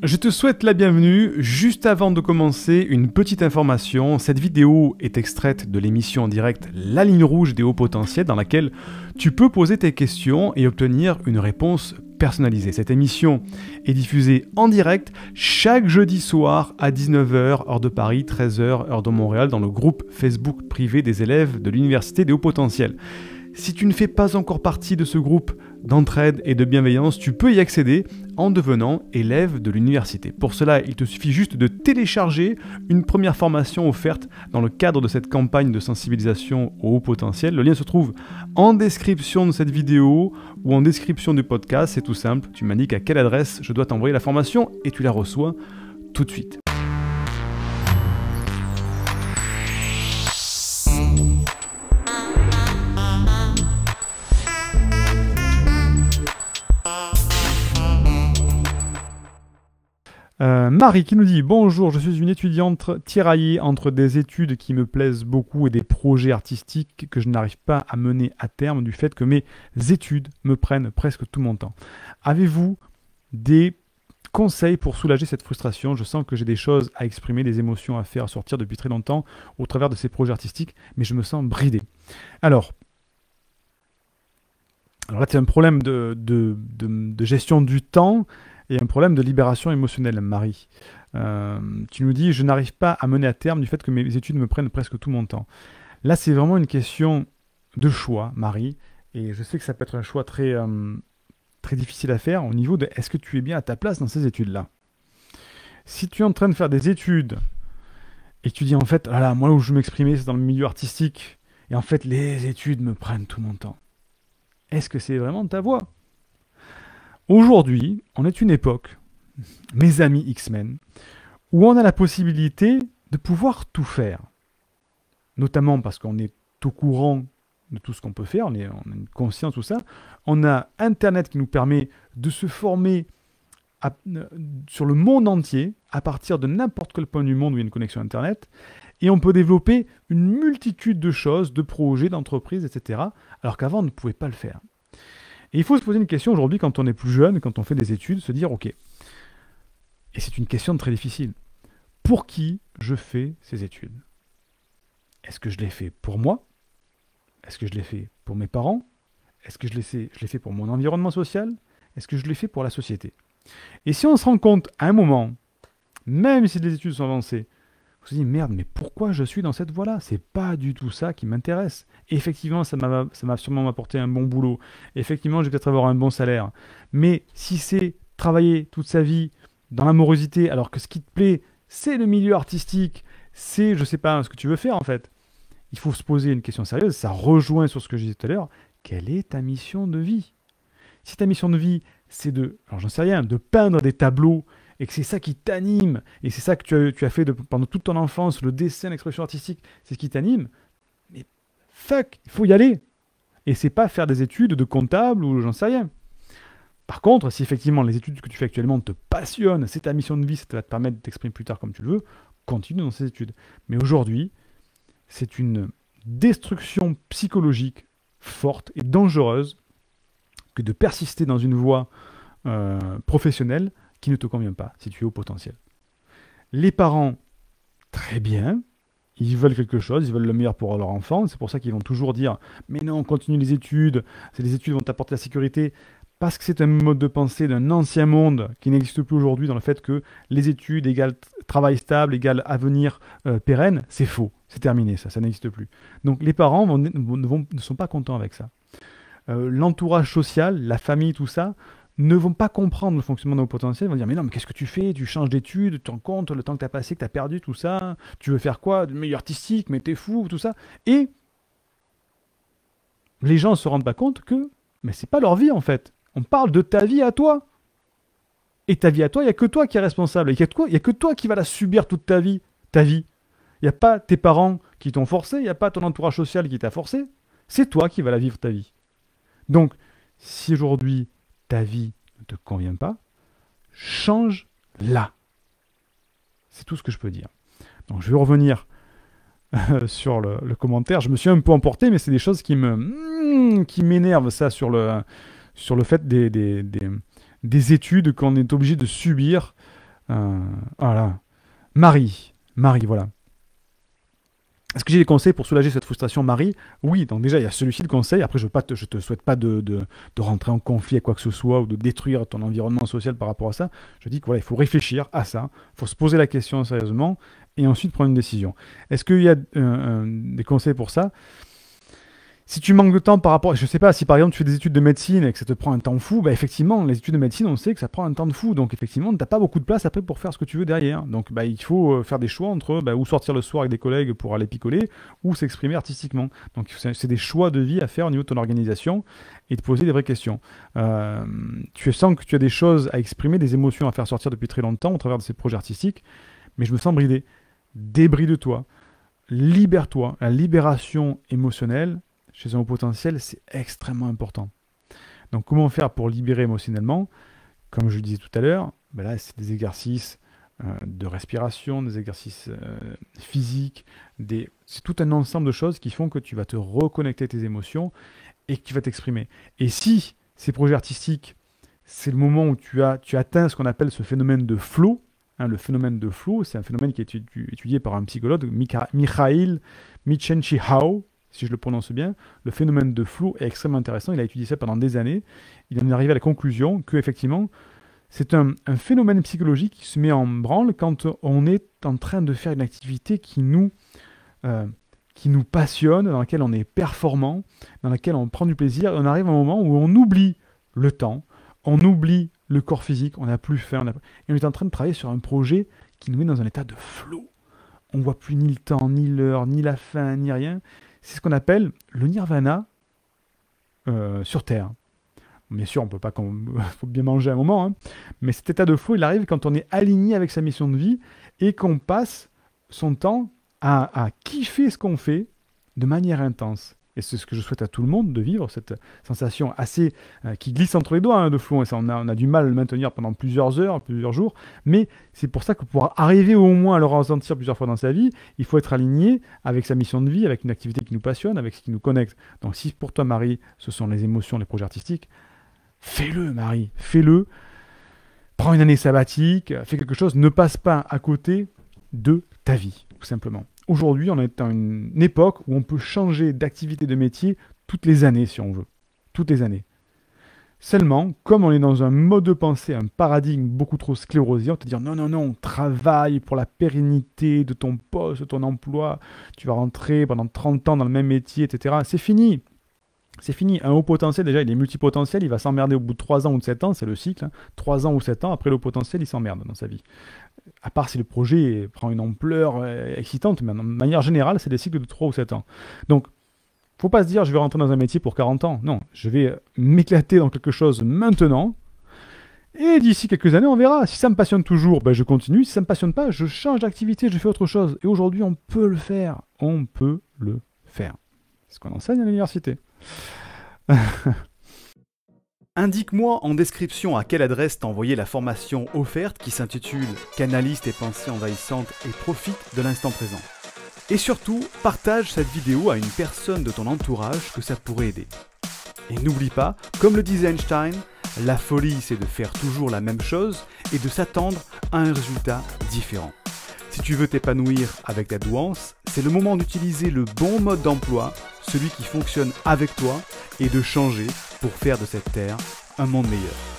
Je te souhaite la bienvenue. Juste avant de commencer, une petite information. Cette vidéo est extraite de l'émission en direct La Ligne Rouge des Hauts Potentiels dans laquelle tu peux poser tes questions et obtenir une réponse personnalisée. Cette émission est diffusée en direct chaque jeudi soir à 19h, heure de Paris, 13h, heure de Montréal, dans le groupe Facebook privé des élèves de l'Université des Hauts Potentiels. Si tu ne fais pas encore partie de ce groupe d'entraide et de bienveillance, tu peux y accéder en devenant élève de l'université. Pour cela, il te suffit juste de télécharger une première formation offerte dans le cadre de cette campagne de sensibilisation au haut potentiel. Le lien se trouve en description de cette vidéo ou en description du podcast. C'est tout simple, tu m'indiques à quelle adresse je dois t'envoyer la formation et tu la reçois tout de suite. Marie qui nous dit « Bonjour, je suis une étudiante tiraillée entre des études qui me plaisent beaucoup et des projets artistiques que je n'arrive pas à mener à terme du fait que mes études me prennent presque tout mon temps. Avez-vous des conseils pour soulager cette frustration? Je sens que j'ai des choses à exprimer, des émotions à faire sortir depuis très longtemps au travers de ces projets artistiques, mais je me sens bridé. » Alors là, c'est un problème de gestion du temps et un problème de libération émotionnelle, Marie. Tu nous dis « Je n'arrive pas à mener à terme du fait que mes études me prennent presque tout mon temps. » Là, c'est vraiment une question de choix, Marie. Et je sais que ça peut être un choix très difficile à faire au niveau de « Est-ce que tu es bien à ta place dans ces études-là » Si tu es en train de faire des études et que tu dis « En fait, voilà, moi où je m'exprimais, c'est dans le milieu artistique. Et en fait, les études me prennent tout mon temps. » Est-ce que c'est vraiment ta voie? Aujourd'hui, on est une époque, mes amis X-Men, où on a la possibilité de pouvoir tout faire. Notamment parce qu'on est au courant de tout ce qu'on peut faire, on a une conscience de tout ça. On a Internet qui nous permet de se former sur le monde entier, à partir de n'importe quel point du monde où il y a une connexion Internet. Et on peut développer une multitude de choses, de projets, d'entreprises, etc. Alors qu'avant, on ne pouvait pas le faire. Et il faut se poser une question aujourd'hui quand on est plus jeune, quand on fait des études, se dire ok, et c'est une question très difficile, pour qui je fais ces études? Est-ce que je les fais pour moi? Est-ce que je les fais pour mes parents? Est-ce que je les fais pour mon environnement social? Est-ce que je les fais pour la société? Et si on se rend compte à un moment, même si les études sont avancées, on se dit merde, mais pourquoi je suis dans cette voie-là? C'est pas du tout ça qui m'intéresse. Effectivement, ça m'a sûrement apporté un bon boulot. Effectivement, je vais peut-être avoir un bon salaire. Mais si c'est travailler toute sa vie dans l'amorosité, alors que ce qui te plaît, c'est le milieu artistique, c'est, je sais pas, ce que tu veux faire en fait. Il faut se poser une question sérieuse. Ça rejoint sur ce que je disais tout à l'heure. Quelle est ta mission de vie? Si ta mission de vie, c'est alors j'en sais rien, de peindre des tableaux, et que c'est ça qui t'anime, et c'est ça que tu as fait pendant toute ton enfance, le dessin, l'expression artistique, c'est ce qui t'anime, mais fuck, il faut y aller. Et c'est pas faire des études de comptable ou j'en sais rien. Par contre, si effectivement les études que tu fais actuellement te passionnent, c'est ta mission de vie, ça va te permettre de t'exprimer plus tard comme tu le veux, continue dans ces études. Mais aujourd'hui, c'est une destruction psychologique forte et dangereuse que de persister dans une voie professionnelle qui ne te convient pas si tu es au potentiel. Les parents, très bien, ils veulent quelque chose, ils veulent le meilleur pour leur enfant, c'est pour ça qu'ils vont toujours dire « mais non, continue les études vont t'apporter la sécurité », parce que c'est un mode de pensée d'un ancien monde qui n'existe plus aujourd'hui dans le fait que les études égale travail stable, égale avenir pérenne, c'est faux, c'est terminé, ça n'existe plus. Donc les parents ne sont pas contents avec ça. L'entourage social, la famille, tout ça, ne vont pas comprendre le fonctionnement de nos potentiels, ils vont dire « mais non, mais qu'est-ce que tu fais? Tu changes d'études, tu te rends compte, le temps que tu as passé, que tu as perdu, tout ça, tu veux faire quoi? Du milieu artistique, mais t'es fou, tout ça. » Et les gens ne se rendent pas compte que mais c'est pas leur vie en fait. On parle de ta vie à toi. Et ta vie à toi, il n'y a que toi qui es responsable. Il n'y a que toi qui vas la subir toute ta vie. Il n'y a pas tes parents qui t'ont forcé, il n'y a pas ton entourage social qui t'a forcé. C'est toi qui vas la vivre ta vie. Donc, si aujourd'hui, ta vie ne te convient pas, change-la. C'est tout ce que je peux dire. Donc, je vais revenir sur le commentaire. Je me suis un peu emporté, mais c'est des choses qui m'énervent, ça, sur le fait des études qu'on est obligé de subir Voilà. Marie, voilà. Est-ce que j'ai des conseils pour soulager cette frustration, Marie? Oui, donc déjà, il y a celui-ci de conseil. Après, je te souhaite pas de rentrer en conflit avec quoi que ce soit ou de détruire ton environnement social par rapport à ça. Je dis que voilà, il faut réfléchir à ça, il faut se poser la question sérieusement et ensuite prendre une décision. Est-ce qu'il y a des conseils pour ça? Si tu manques de temps par rapport, je sais pas, si par exemple tu fais des études de médecine et que ça te prend un temps fou, bah effectivement, les études de médecine, on sait que ça prend un temps de fou. Donc effectivement, t'as pas beaucoup de place après pour faire ce que tu veux derrière. Donc bah, il faut faire des choix entre ou sortir le soir avec des collègues pour aller picoler ou s'exprimer artistiquement. Donc c'est des choix de vie à faire au niveau de ton organisation et de poser des vraies questions. Tu sens que tu as des choses à exprimer, des émotions à faire sortir depuis très longtemps au travers de ces projets artistiques, mais je me sens bridé. Débride-toi, libère-toi. La libération émotionnelle, chez un haut potentiel, c'est extrêmement important. Donc, comment faire pour libérer émotionnellement? Comme je le disais tout à l'heure, ben là, c'est des exercices de respiration, des exercices physiques, c'est tout un ensemble de choses qui font que tu vas te reconnecter à tes émotions et que tu vas t'exprimer. Et si ces projets artistiques, c'est le moment où tu atteins ce qu'on appelle ce phénomène de flow, hein, le phénomène de flow, c'est un phénomène qui est étudié par un psychologue, Mikhail Csikszentmihalyi, si je le prononce bien, le phénomène de flow est extrêmement intéressant. Il a étudié ça pendant des années. Il en est arrivé à la conclusion qu'effectivement, c'est un phénomène psychologique qui se met en branle quand on est en train de faire une activité qui nous passionne, dans laquelle on est performant, dans laquelle on prend du plaisir. Et on arrive à un moment où on oublie le temps, on oublie le corps physique, on n'a plus faim. Et on est en train de travailler sur un projet qui nous met dans un état de flow. On ne voit plus ni le temps, ni l'heure, ni la fin, ni rien. C'est ce qu'on appelle le nirvana sur Terre. Bien sûr, on peut pas, faut bien manger à un moment, hein, mais cet état de flow, il arrive quand on est aligné avec sa mission de vie et qu'on passe son temps à kiffer ce qu'on fait de manière intense. Et c'est ce que je souhaite à tout le monde, de vivre cette sensation assez qui glisse entre les doigts, hein, de flow. Et ça, on a du mal à le maintenir pendant plusieurs heures, plusieurs jours. Mais c'est pour ça que pour arriver au moins à le ressentir plusieurs fois dans sa vie, il faut être aligné avec sa mission de vie, avec une activité qui nous passionne, avec ce qui nous connecte. Donc si pour toi, Marie, ce sont les émotions, les projets artistiques, fais-le, Marie, fais-le. Prends une année sabbatique, fais quelque chose. Ne passe pas à côté de ta vie, tout simplement. Aujourd'hui, on est dans une époque où on peut changer d'activité de métier toutes les années, si on veut. Toutes les années. Seulement, comme on est dans un mode de pensée, un paradigme beaucoup trop sclérosé, on te dit non, travaille pour la pérennité de ton poste, de ton emploi, tu vas rentrer pendant 30 ans dans le même métier, etc. C'est fini. C'est fini. Un haut potentiel, déjà, il est multipotentiel, il va s'emmerder au bout de 3 ans ou de 7 ans, c'est le cycle. Hein. 3 ans ou 7 ans, après le haut potentiel, il s'emmerde dans sa vie. À part si le projet prend une ampleur excitante, mais de manière générale, c'est des cycles de 3 ou 7 ans. Donc, faut pas se dire, je vais rentrer dans un métier pour 40 ans. Non, je vais m'éclater dans quelque chose maintenant, et d'ici quelques années, on verra. Si ça me passionne toujours, ben je continue. Si ça me passionne pas, je change d'activité, je fais autre chose. Et aujourd'hui, on peut le faire. On peut le faire. C'est ce qu'on enseigne à l'université. Indique-moi en description à quelle adresse t'as envoyé la formation offerte qui s'intitule « Canalise tes pensées envahissantes et profite de l'instant présent ». Et surtout, partage cette vidéo à une personne de ton entourage que ça pourrait aider. Et n'oublie pas, comme le disait Einstein, la folie c'est de faire toujours la même chose et de s'attendre à un résultat différent. Si tu veux t'épanouir avec ta douance, c'est le moment d'utiliser le bon mode d'emploi, celui qui fonctionne avec toi, et de changer pour faire de cette terre un monde meilleur.